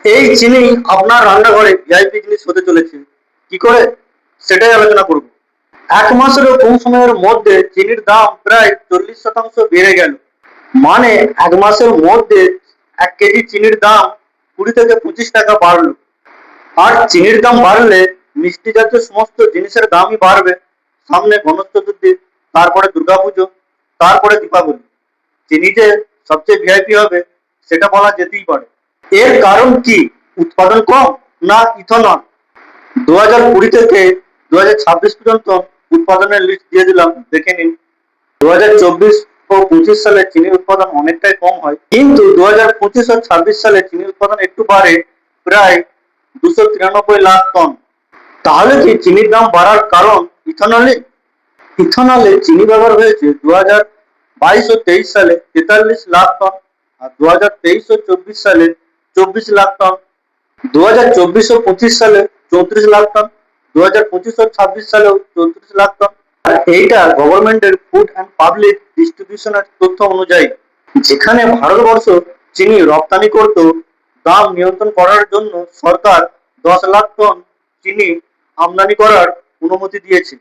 এই চিনি আপনার রান্নাঘরে ভিআইপি জিনিস হতে চলেছে। কি করে, সেটাই আলোচনা করব। 1 মাসেরও কম সময়ের মধ্যে চিনির দাম প্রায় 40% বেড়ে গেল। মানে 1 মাসের মধ্যে 1 কেজি চিনির দাম 20 থেকে 25 টাকা বাড়লো। আর চিনির দাম বাড়লে মিষ্টি জাতীয় সমস্ত জিনিসের দামই বাড়বে। সামনে গণেশ চতুর্থী, তারপরে দুর্গাপুজো, তারপরে দীপাবলি। চিনি যে সবচেয়ে ভিআইপি হবে সেটা বলা যেতেই পারে। এর কারণ কি? উৎপাদন কম না ইথনল? 2020 থেকে 2026 পর্যন্ত উৎপাদনের লিস্ট দিয়ে দিলাম, দেখে নিন। 2024 ও 25 সালে চিনির উৎপাদন অনেকটাই কম হয়, কিন্তু 2025 ও 26 সালে চিনির উৎপাদন একটু বাড়ে, প্রায় 293 লাখ টন। তাহলে কি চিনির দাম বাড়ার কারণ ইথানলে? ইথানলে চিনি ব্যবহার হয়েছে 2022 ও 23 সালে 43 লাখ টন, আর 2023 ও 24 সালে 24 লাখ টন, 2024 ও 25 সালে 34 লাখ টন, 2025 ও 26 সালেও 34 লাখ টন। আর এইটা গভর্নমেন্টের ফুড অ্যান্ড পাবলিক ডিস্ট্রিবিউশনের তথ্য অনুযায়ী। যেখানে ভারতবর্ষ চিনি রপ্তানি করত, দাম নিয়ন্ত্রণ করার জন্য সরকার 10 লাখ টন চিনি আমদানি করার অনুমতি দিয়েছে।